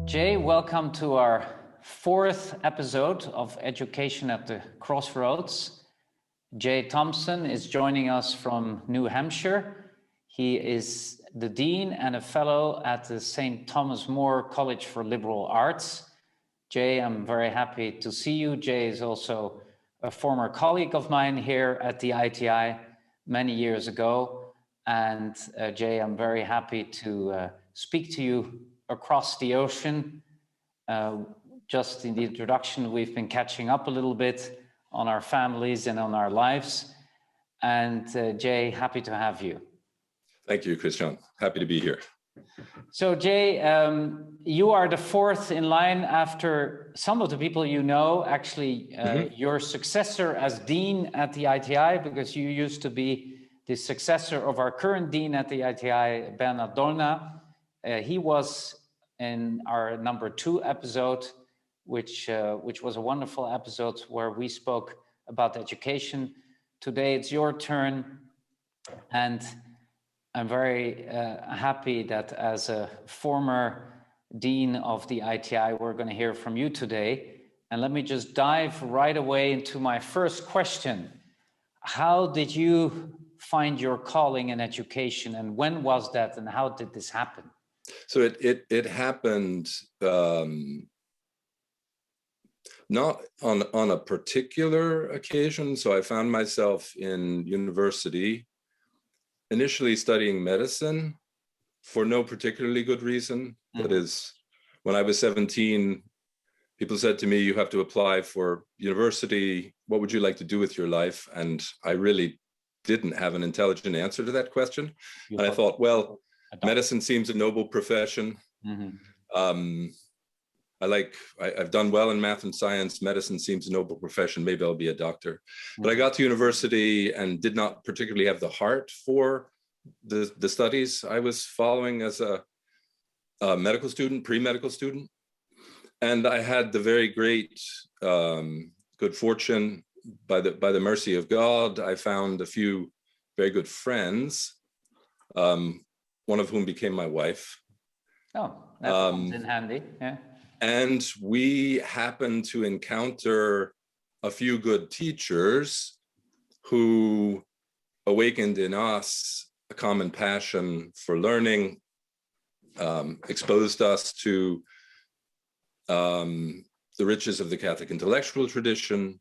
Jay, welcome to our fourth episode of Education at the Crossroads. Jay Thompson is joining us from New Hampshire. He is the Dean and a Fellow at the St. Thomas More College for Liberal Arts. Jay, I'm very happy to see you. Jay is also a former colleague of mine here at the ITI many years ago. And Jay, I'm very happy to speak to you across the ocean. Just in the introduction, we've been catching up a little bit on our families and on our lives. And Jay, happy to have you. Thank you, Christian. Happy to be here. So Jay, you are the fourth in line after some of the people you know. Actually, your successor as Dean at the ITI, because you used to be the successor of our current Dean at the ITI, Bernard Dollner. He was in our number 2 episode, which was a wonderful episode where we spoke about education. Today it's your turn, and I'm very happy that as a former Dean of the ITI, we're going to hear from you today. And let me just dive right away into my first question. How did you find your calling in education, and when was that, and how did this happen? So it happened not on a particular occasion. So I found myself in university, initially studying medicine for no particularly good reason. That is, when I was 17, people said to me, you have to apply for university. What would you like to do with your life? And I really didn't have an intelligent answer to that question. And I thought, well, medicine seems a noble profession. I've done well in math and science. Medicine seems a noble profession. Maybe I'll be a doctor. But I got to university and did not particularly have the heart for the studies I was following as a medical student, pre-medical student. And I had the very great good fortune, by the mercy of God, I found a few very good friends, one of whom became my wife. Oh, that comes in handy, yeah. And we happened to encounter a few good teachers who awakened in us a common passion for learning, exposed us to the riches of the Catholic intellectual tradition,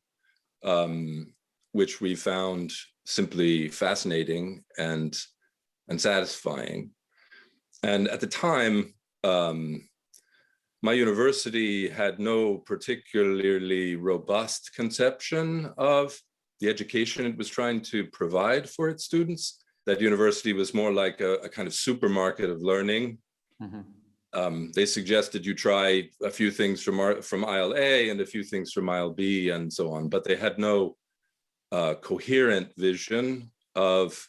which we found simply fascinating and satisfying. And at the time, my university had no particularly robust conception of the education it was trying to provide for its students. That university was more like a kind of supermarket of learning. They suggested you try a few things from aisle A and a few things from aisle B and so on, but they had no coherent vision of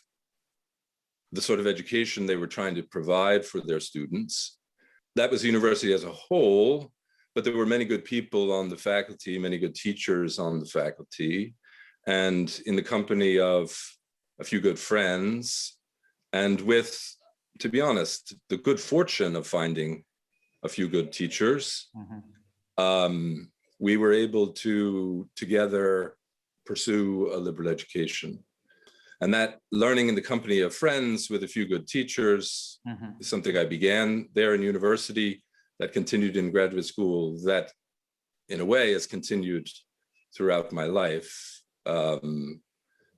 the sort of education they were trying to provide for their students. That was the university as a whole, but there were many good people on the faculty, many good teachers on the faculty, and in the company of a few good friends, and with, to be honest, the good fortune of finding a few good teachers, we were able to together pursue a liberal education. And that learning in the company of friends with a few good teachers is something I began there in university, that continued in graduate school, that in a way has continued throughout my life.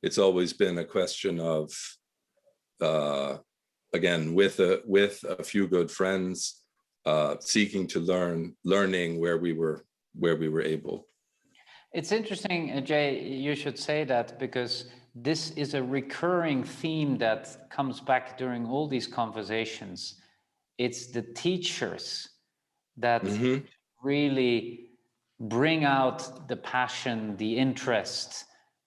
It's always been a question of, again, with a few good friends, seeking to learning where we were able. It's interesting, Jay, you should say that, because this is a recurring theme that comes back during all these conversations. It's the teachers that really bring out the passion, the interest,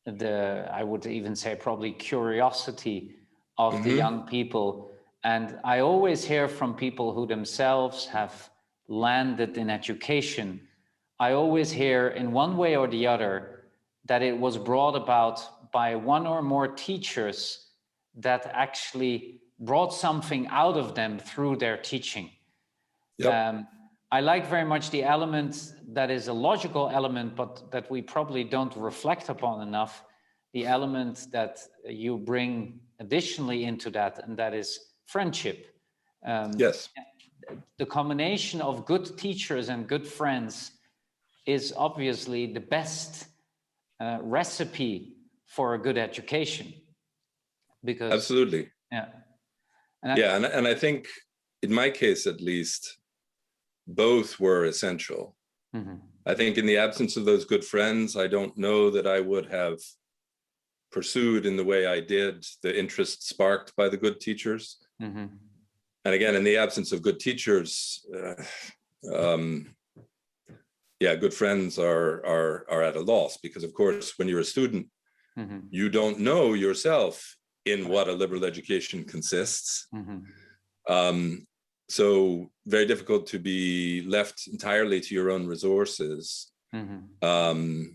I would even say probably curiosity of the young people. And I always hear from people who themselves have landed in education, I always hear in one way or the other that it was brought about by one or more teachers that actually brought something out of them through their teaching. Yep. I like very much the element that is a logical element, but that we probably don't reflect upon enough, the element that you bring additionally into that, and that is friendship. Yes. The combination of good teachers and good friends is obviously the best recipe for a good education. Because Absolutely. yeah. And I think in my case, at least, both were essential. Mm-hmm. I think in the absence of those good friends, I don't know that I would have pursued in the way I did the interest sparked by the good teachers. Mm-hmm. And again, in the absence of good teachers, good friends are at a loss, because of course, when you're a student, Mm-hmm. you don't know yourself in what a liberal education consists. Mm-hmm. So very difficult to be left entirely to your own resources. Mm-hmm.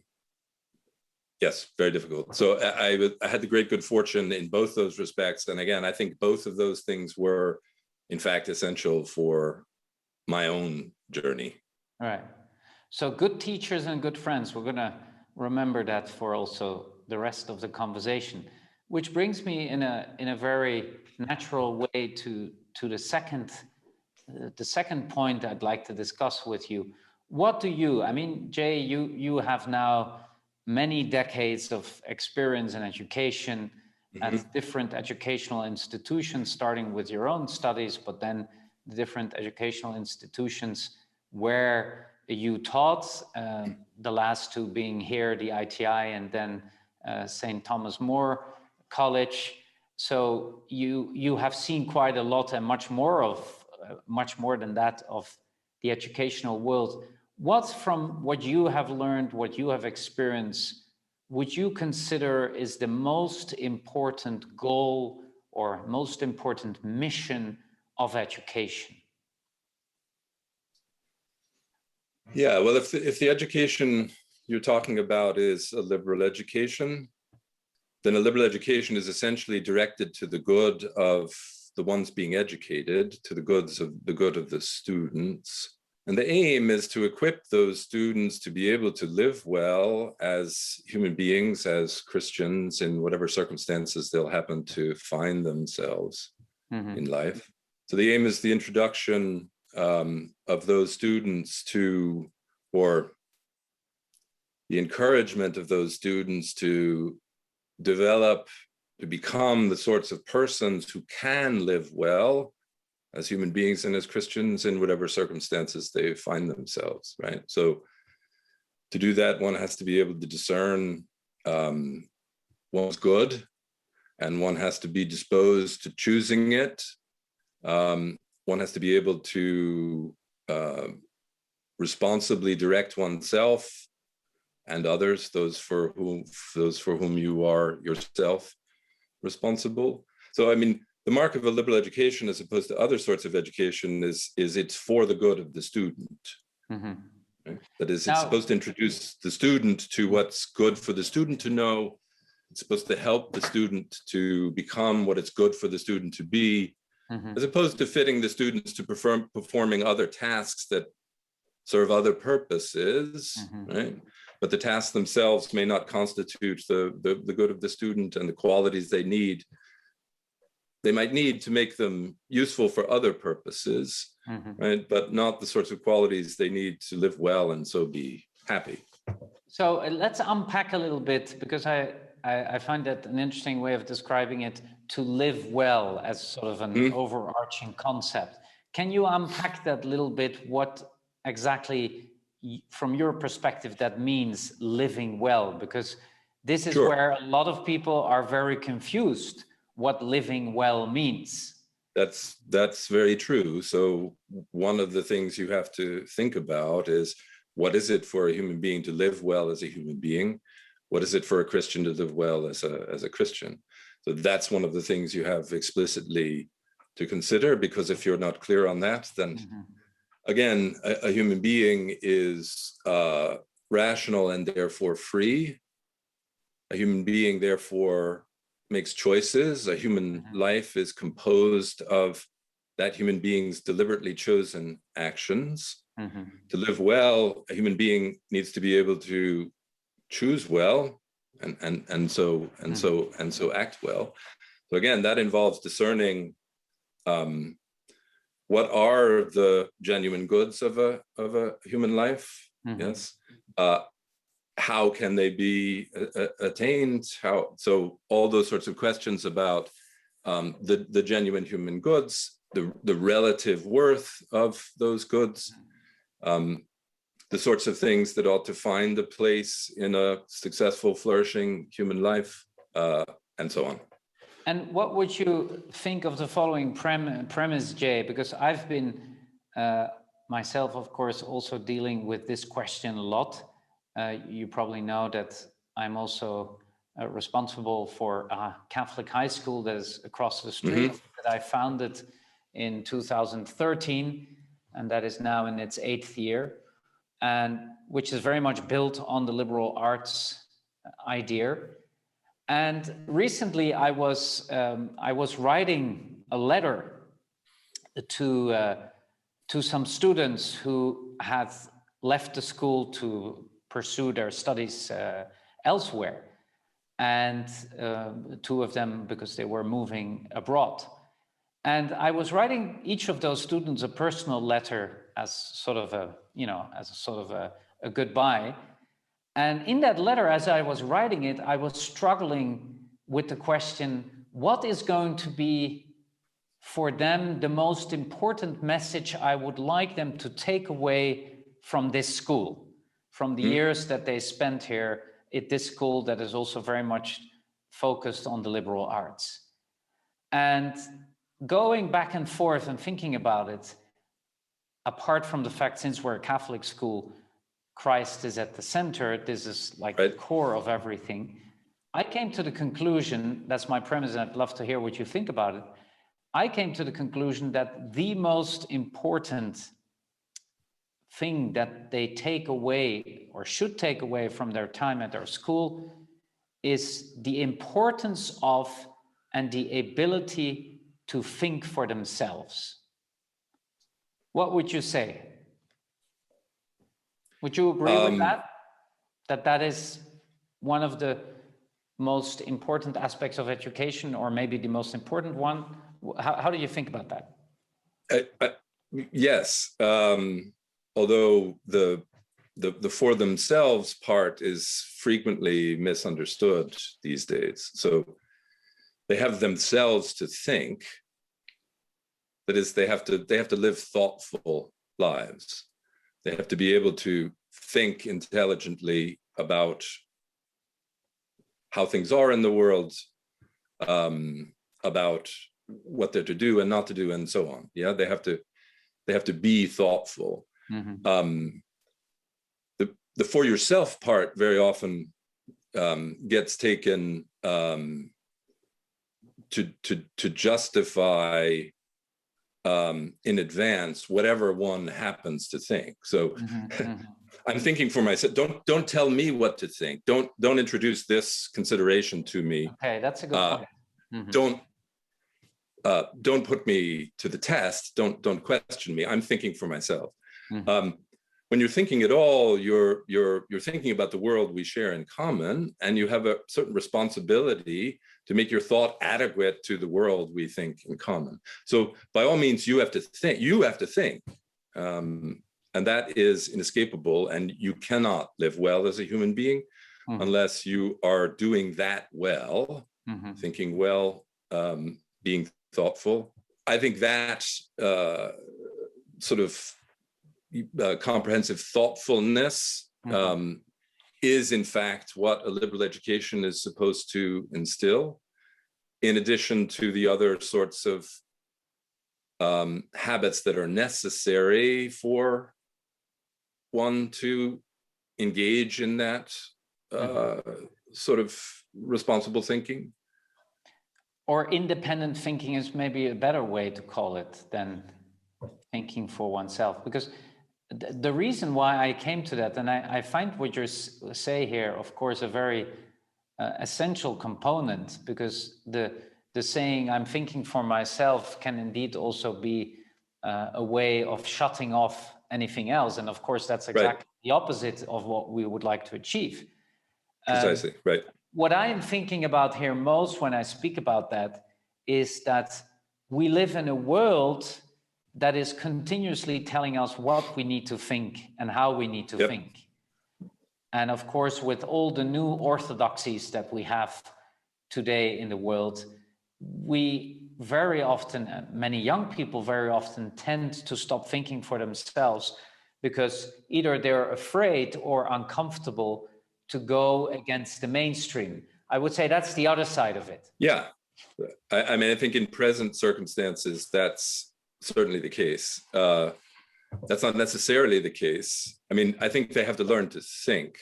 Yes, very difficult. So I had the great good fortune in both those respects. And again, I think both of those things were, in fact, essential for my own journey. All right. So good teachers and good friends, we're going to remember that for also the rest of the conversation, which brings me in a very natural way to the second point I'd like to discuss with you. What do you, I mean, Jay, you have now many decades of experience in education at different educational institutions, starting with your own studies, but then the different educational institutions where you taught, the last two being here, the ITI, and then St. Thomas More College. So you have seen quite a lot, and much more than that, of the educational world. What, from what you have learned, what you have experienced, would you consider is the most important goal or most important mission of education? Yeah, well, if the education you're talking about is a liberal education, then a liberal education is essentially directed to the good of the ones being educated, to the good of the students. And the aim is to equip those students to be able to live well as human beings, as Christians, in whatever circumstances they'll happen to find themselves in life. So the aim is the introduction of those students to, or the encouragement of those students to develop, to become the sorts of persons who can live well as human beings and as Christians in whatever circumstances they find themselves, right? So to do that, one has to be able to discern what's good, and one has to be disposed to choosing it. One has to be able to responsibly direct oneself and others, those for whom you are yourself responsible. So, I mean, the mark of a liberal education, as opposed to other sorts of education, is it's for the good of the student. Right? That is, it's supposed to introduce the student to what's good for the student to know. It's supposed to help the student to become what it's good for the student to be, as opposed to fitting the students to performing other tasks that serve other purposes, right? But the tasks themselves may not constitute the good of the student and the qualities they need. They might need to make them useful for other purposes, right? But not the sorts of qualities they need to live well and so be happy. So let's unpack a little bit, because I find that an interesting way of describing it, to live well as sort of an overarching concept. Can you unpack that a little bit, what exactly, from your perspective, that means living well? Because this is where a lot of people are very confused what living well means. That's very true. So one of the things you have to think about is, what is it for a human being to live well as a human being? What is it for a Christian to live well as a Christian? So that's one of the things you have explicitly to consider, because if you're not clear on that, then again, a human being is rational and therefore free. A human being therefore makes choices. A human life is composed of that human being's deliberately chosen actions. To live well, a human being needs to be able to choose well, and so act well. So again, that involves discerning what are the genuine goods of a human life. Yes. How can they be attained? So all those sorts of questions about the genuine human goods, the relative worth of those goods, the sorts of things that ought to find a place in a successful, flourishing human life, and so on. And what would you think of the following premise, Jay? Because I've been myself, of course, also dealing with this question a lot. You probably know that I'm also responsible for a Catholic high school that is across the street that I founded in 2013, and that is now in its 8th year, and which is very much built on the liberal arts idea. And recently, I was writing a letter to some students who had left the school to pursue their studies elsewhere, and 2 of them because they were moving abroad. And I was writing each of those students a personal letter as sort of a goodbye. And in that letter, as I was writing it, I was struggling with the question, what is going to be for them the most important message I would like them to take away from this school, from the years that they spent here at this school that is also very much focused on the liberal arts. And going back and forth and thinking about it, apart from the fact, since we're a Catholic school, Christ is at the center, this is like the core of everything. I came to the conclusion, that's my premise, and I'd love to hear what you think about it. I came to the conclusion that the most important thing that they take away or should take away from their time at our school is the importance of and the ability to think for themselves. What would you say? Would you agree with that? That is one of the most important aspects of education, or maybe the most important one? How do you think about that? Yes, although the for themselves part is frequently misunderstood these days. So they have themselves to think. That is, they have to live thoughtful lives. They have to be able to think intelligently about how things are in the world, about what they're to do and not to do, and so on. Yeah, they have to be thoughtful. The for yourself part very often gets taken to justify in advance whatever one happens to think. So I'm thinking for myself. Don't tell me what to think. Don't introduce this consideration to me. Okay, that's a good point. Don't put me to the test. Don't question me. I'm thinking for myself. When you're thinking at all, you're thinking about the world we share in common, and you have a certain responsibility to make your thought adequate to the world we think in common. So by all means, you have to think. And that is inescapable, and you cannot live well as a human being unless you are doing that well, thinking well, being thoughtful. I think that sort of comprehensive thoughtfulness is in fact what a liberal education is supposed to instill, in addition to the other sorts of habits that are necessary for one to engage in that sort of responsible thinking. Or independent thinking is maybe a better way to call it than thinking for oneself, because the reason why I came to that, and I find what you say here, of course, a very essential component, because the saying "I'm thinking for myself" can indeed also be a way of shutting off anything else. And of course, that's exactly the opposite of what we would like to achieve. Precisely, right. What I am thinking about here most when I speak about that is that we live in a world that is continuously telling us what we need to think and how we need to think. And of course, with all the new orthodoxies that we have today in the world, we very often, many young people very often tend to stop thinking for themselves because either they're afraid or uncomfortable to go against the mainstream. I would say that's the other side of it. Yeah. I mean, I think in present circumstances, that's certainly the case. That's not necessarily the case. I mean, I think they have to learn to think.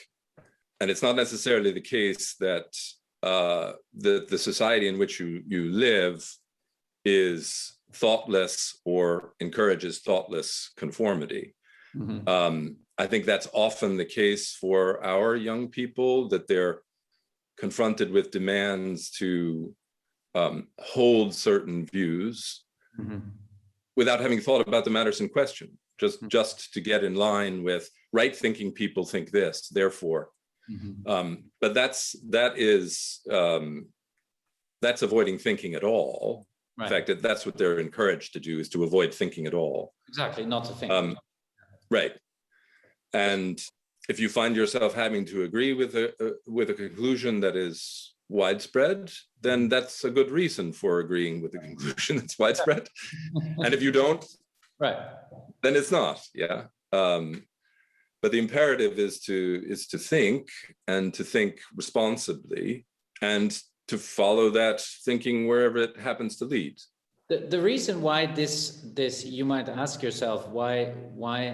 And it's not necessarily the case that the society in which you live is thoughtless or encourages thoughtless conformity. I think that's often the case for our young people, that they're confronted with demands to hold certain views without having thought about the matters in question, just to get in line with right-thinking people think this, therefore. But that's avoiding thinking at all. In fact, that's what they're encouraged to do, is to avoid thinking at all. Exactly, not to think. Right. And if you find yourself having to agree with a conclusion that is widespread, then that's a good reason for agreeing with the conclusion that's widespread. And if you don't, then it's not. But the imperative is to think, and to think responsibly, and to follow that thinking wherever it happens to lead. The reason why this you might ask yourself, why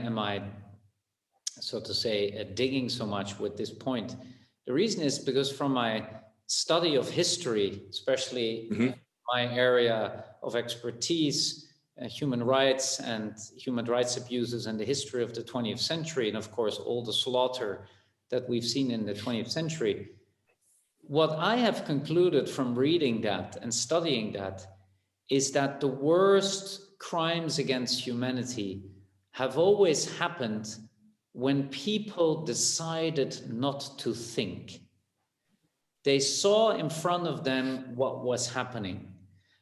am I, so to say, digging so much with this point? The reason is because from my study of history, especially my area of expertise, human rights and human rights abuses and the history of the 20th century, and of course all the slaughter that we've seen in the 20th century, what I have concluded from reading that and studying that is that the worst crimes against humanity have always happened when people decided not to think. They saw in front of them what was happening.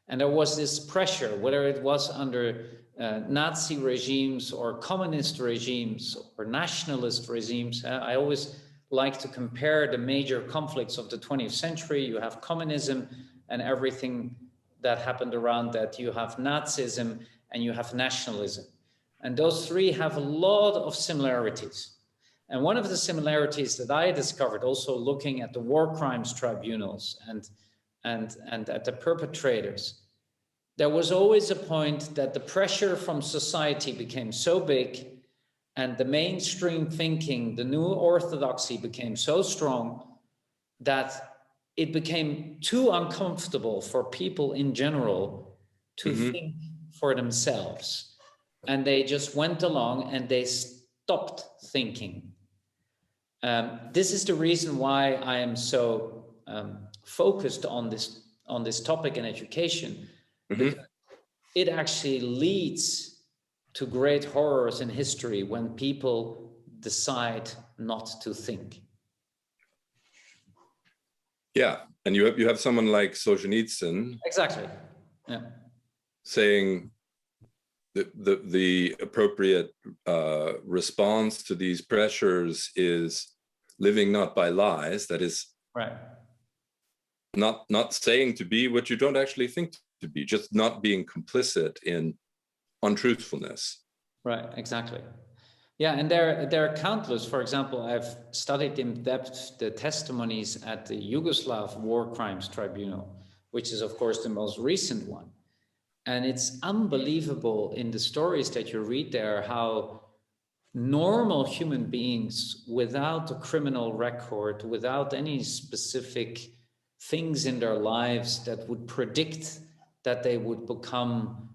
And there was this pressure, whether it was under Nazi regimes or communist regimes or nationalist regimes. I always like to compare the major conflicts of the 20th century. You have communism and everything that happened around that. You have Nazism and you have nationalism. And those three have a lot of similarities. And one of the similarities that I discovered also looking at the war crimes tribunals and at the perpetrators, there was always a point that the pressure from society became so big and the mainstream thinking, the new orthodoxy became so strong that it became too uncomfortable for people in general to think for themselves. And they just went along and they stopped thinking. This is the reason why I am so focused on this topic in education. Because it actually leads to great horrors in history when people decide not to think. Yeah, and you have someone like Solzhenitsyn. Exactly. Yeah. Saying the appropriate response to these pressures is living not by lies. That is, not saying to be what you don't actually think to be, just not being complicit in untruthfulness. Right, exactly. Yeah, and there are countless. For example, I've studied in depth the testimonies at the Yugoslav War Crimes Tribunal, which is, of course, the most recent one. And it's unbelievable in the stories that you read there how normal human beings without a criminal record, without any specific things in their lives that would predict that they would become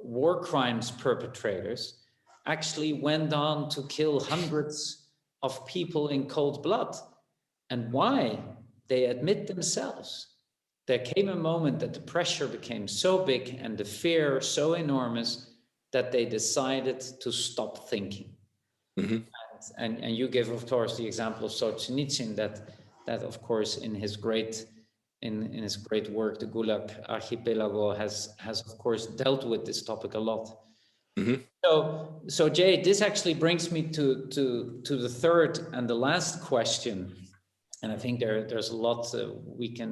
war crimes perpetrators, actually went on to kill hundreds of people in cold blood. And why? They admit themselves. There came a moment that the pressure became so big and the fear so enormous that they decided to stop thinking. Mhm. And you gave, of course, the example of Solzhenitsyn, that of course in his great work, the Gulag Archipelago, has of course dealt with this topic a lot. Mhm. So Jay, this actually brings me to the third and the last question, and I think there's a lot we can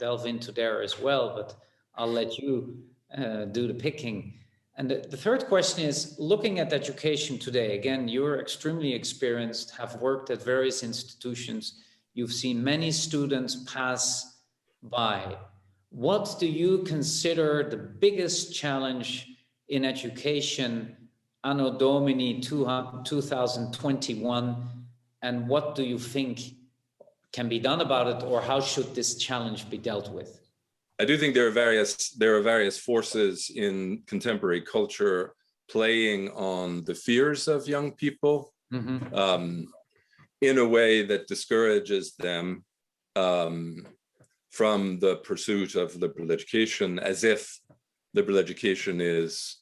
delve into there as well, but I'll let you do the picking. And the third question is, looking at education today, again, you're extremely experienced, have worked at various institutions, you've seen many students pass by. What do you consider the biggest challenge in education Anno Domini 2021, and what do you think can be done about it, or how should this challenge be dealt with? I do think there are various forces in contemporary culture playing on the fears of young people, in a way that discourages them from the pursuit of liberal education, as if liberal education is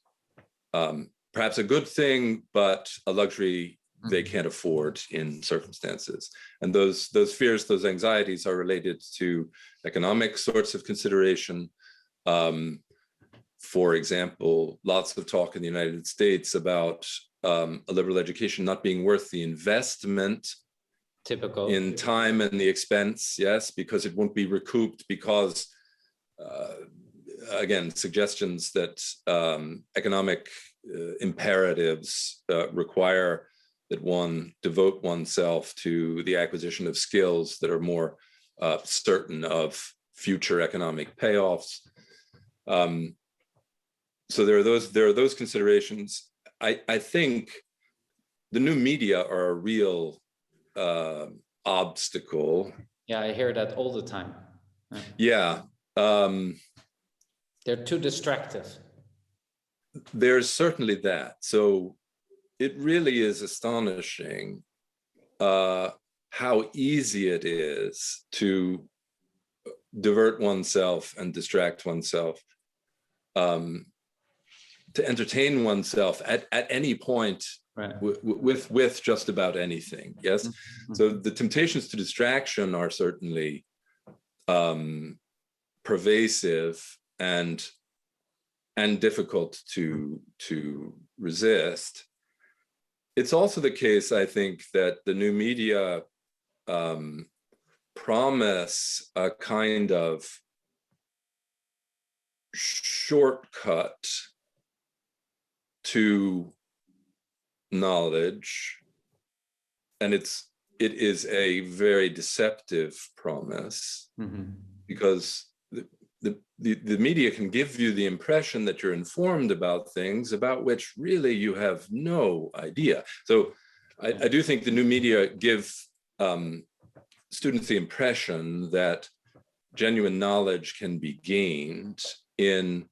perhaps a good thing, but a luxury they can't afford in circumstances. And those fears, those anxieties are related to economic sorts of consideration. For example, lots of talk in the United States about a liberal education not being worth the investment in time and the expense, yes, because it won't be recouped, because again, suggestions that economic imperatives require that one devote oneself to the acquisition of skills that are more certain of future economic payoffs. So there are those considerations. I think the new media are a real obstacle. Yeah, I hear that all the time. Yeah. They're too distractive. There's certainly that. So it really is astonishing how easy it is to divert oneself and distract oneself, to entertain oneself at any point, right, with just about anything. Yes. Mm-hmm. So the temptations to distraction are certainly pervasive and difficult to resist. It's also the case, I think, that the new media promise a kind of shortcut to knowledge, and it is a very deceptive promise, because the media can give you the impression that you're informed about things about which really you have no idea. So I do think the new media give students the impression that genuine knowledge can be gained in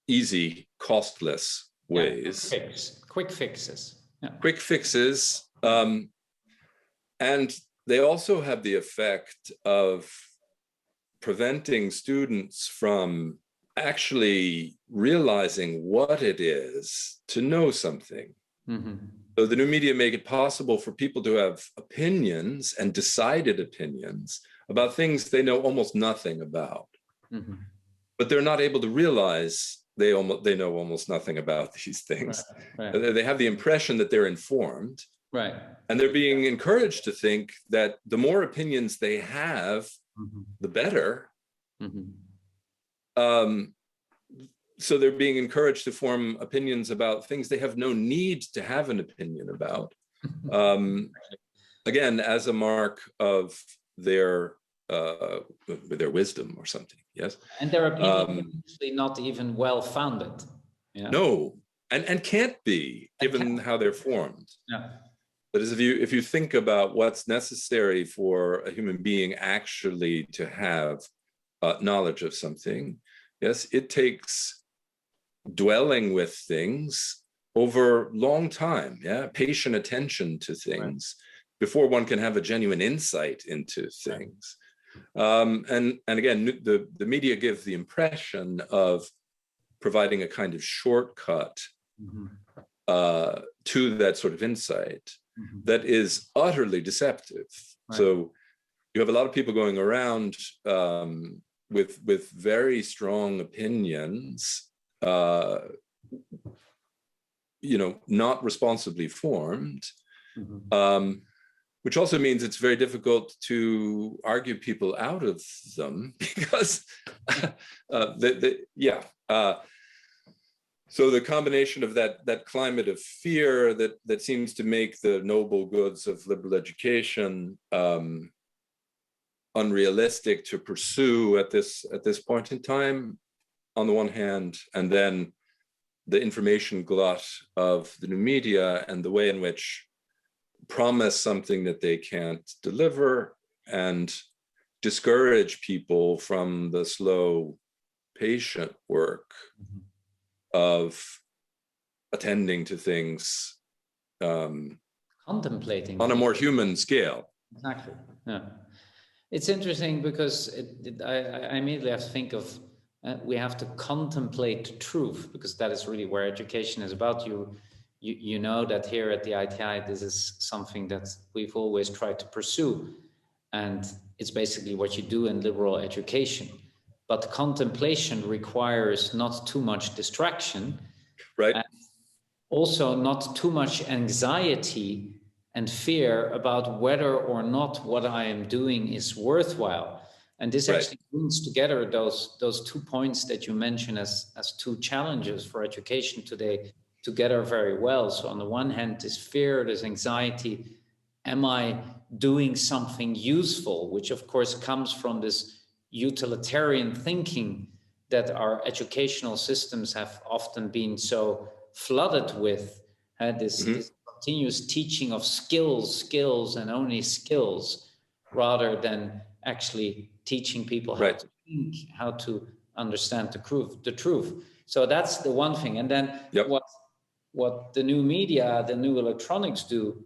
easy, costless ways. Yeah, quick fixes. Yeah. Quick fixes. And they also have the effect of preventing students from actually realizing what it is to know something. So the new media make it possible for people to have opinions and decided opinions about things they know almost nothing about. But they're not able to realize they know almost nothing about these things. Right. They have the impression that they're informed. Right. And they're being encouraged to think that the more opinions they have, the better. So they're being encouraged to form opinions about things they have no need to have an opinion about. Again, as a mark of their wisdom or something. Yes. And their opinions actually not even well-founded. You know? No, and can't be, given how they're formed. Yeah. But as if you think about what's necessary for a human being actually to have knowledge of something, yes, it takes dwelling with things over long time, yeah, patient attention to things, right, before one can have a genuine insight into things. And again, the media give the impression of providing a kind of shortcut to that sort of insight that is utterly deceptive. Right. So you have a lot of people going around with very strong opinions, not responsibly formed, which also means it's very difficult to argue people out of them because, so the combination of that climate of fear that seems to make the noble goods of liberal education unrealistic to pursue at this point in time, on the one hand, and then the information glut of the new media and the way in which promise something that they can't deliver and discourage people from the slow, patient work of attending to things, contemplating on a more human scale. Exactly. Yeah, it's interesting because I immediately have to think of we have to contemplate truth, because that is really where education is about. You know that here at the ITI, this is something that we've always tried to pursue, and it's basically what you do in liberal education. But contemplation requires not too much distraction, right? And also not too much anxiety and fear about whether or not what I am doing is worthwhile. And this actually brings together those 2 points that you mentioned as 2 challenges for education today together very well. So on the one hand, this fear, this anxiety, am I doing something useful, which of course comes from this utilitarian thinking that our educational systems have often been so flooded with, this continuous teaching of skills and only skills, rather than actually teaching people how to think, how to understand the truth. So that's the one thing. And then what the new media, the new electronics do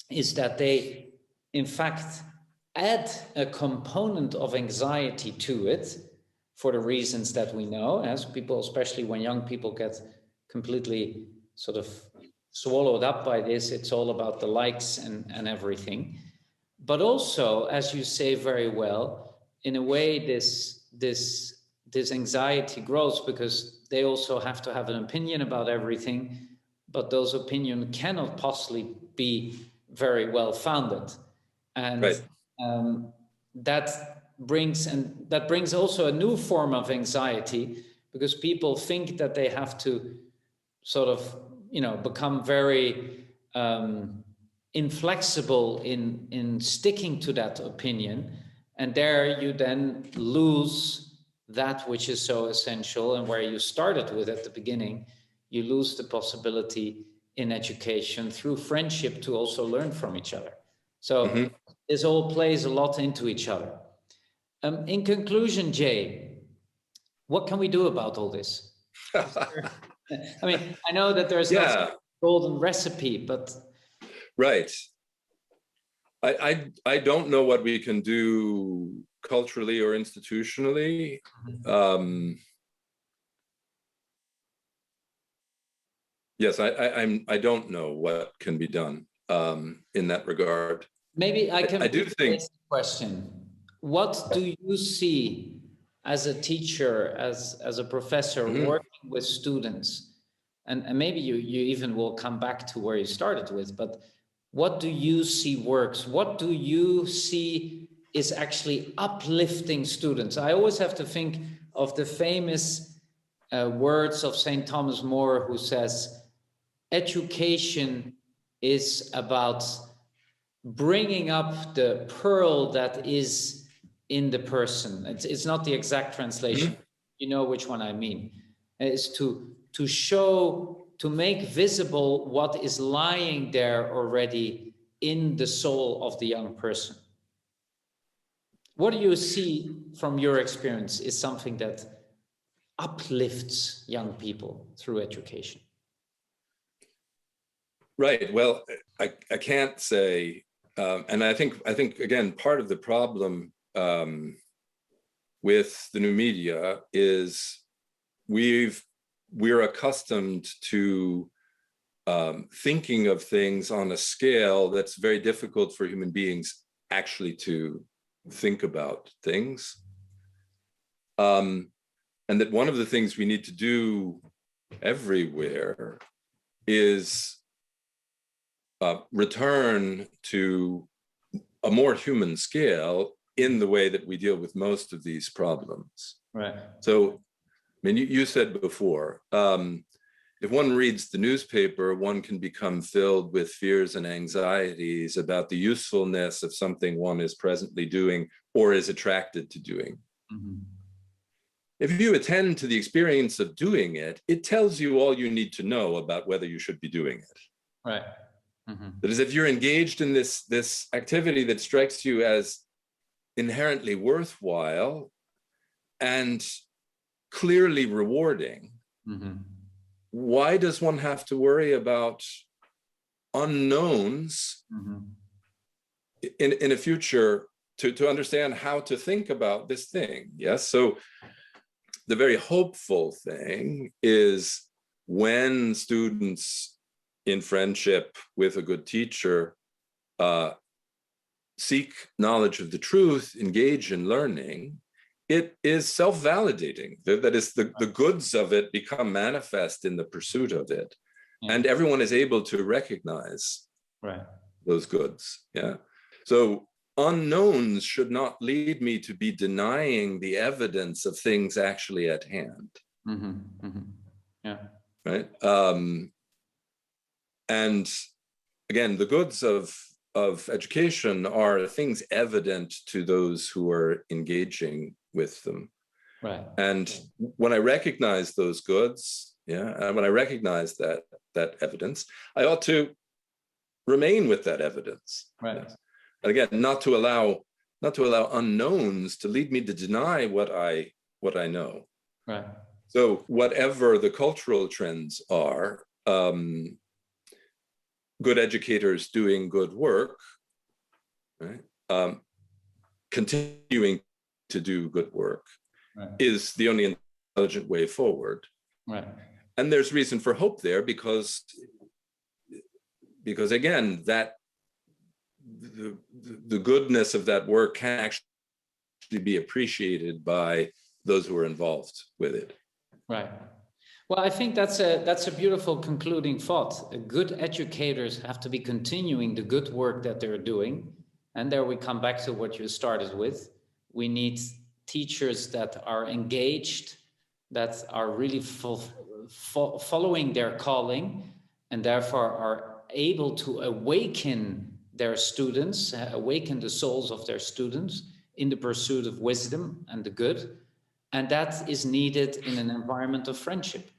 is that they, in fact, add a component of anxiety to it for the reasons that we know, as people, especially when young people get completely sort of swallowed up by this, it's all about the likes and everything. But also, as you say very well, in a way, this anxiety grows because they also have to have an opinion about everything, but those opinions cannot possibly be very well founded. And that brings also a new form of anxiety, because people think that they have to sort of, become very inflexible in sticking to that opinion. And there you then lose that which is so essential, and where you started with at the beginning, you lose the possibility in education through friendship to also learn from each other. So this all plays a lot into each other. In conclusion, Jay, what can we do about all this? I mean, I know that there's no golden recipe, but... Right. I don't know what we can do culturally or institutionally. Yes, I don't know what can be done in that regard. Maybe I can do think. Question: what do you see as a teacher, as a professor, working with students? And maybe you even will come back to where you started with, but what do you see works? What do you see is actually uplifting students? I always have to think of the famous words of St. Thomas More, who says, education is about bringing up the pearl that is in the person. It's not the exact translation. You know which one I mean. It's to show, to make visible what is lying there already in the soul of the young person. What do you see from your experience is something that uplifts young people through education? Right. Well, I can't say, and I think again, part of the problem with the new media is we've we're accustomed to thinking of things on a scale that's very difficult for human beings actually to think about things. And that one of the things we need to do everywhere is return to a more human scale in the way that we deal with most of these problems. Right. So, I mean, you said before, if one reads the newspaper, one can become filled with fears and anxieties about the usefulness of something one is presently doing or is attracted to doing. Mm-hmm. If you attend to the experience of doing it, it tells you all you need to know about whether you should be doing it. Right. Mm-hmm. That is, if you're engaged in this activity that strikes you as inherently worthwhile and clearly rewarding, mm-hmm. why does one have to worry about unknowns mm-hmm. in a future to understand how to think about this thing? Yes. So the very hopeful thing is when students in friendship with a good teacher seek knowledge of the truth, engage in learning, it is self-validating. That is, the goods of it become manifest in the pursuit of it. Yeah. And everyone is able to recognize those goods. Yeah. So unknowns should not lead me to be denying the evidence of things actually at hand. Mm-hmm. Mm-hmm. Yeah. Right. And again, the goods of education are things evident to those who are engaging with them. Right. And when I recognize those goods, and when I recognize that evidence, I ought to remain with that evidence. Right. Yes. And again, not to allow unknowns to lead me to deny what I know. Right. So whatever the cultural trends are, good educators doing good work, right? Continuing to do good work is the only intelligent way forward. Right. And there's reason for hope there because again, that the goodness of that work can actually be appreciated by those who are involved with it. Right. Well, I think that's a beautiful concluding thought. Good educators have to be continuing the good work that they're doing. And there we come back to what you started with. We need teachers that are engaged, that are really following their calling, and therefore are able to awaken their students, awaken the souls of their students in the pursuit of wisdom and the good. And that is needed in an environment of friendship.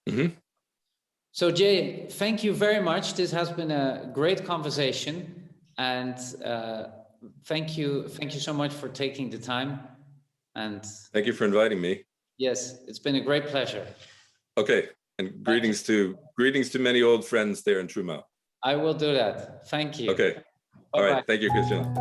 Mm-hmm. So Jay, thank you very much. This has been a great conversation, and thank you so much for taking the time. And thank you for inviting me. Yes, it's been a great pleasure. Okay, and greetings to many old friends there in Trumau. I will do that. Thank you. Okay. All right. Thank you, Christian.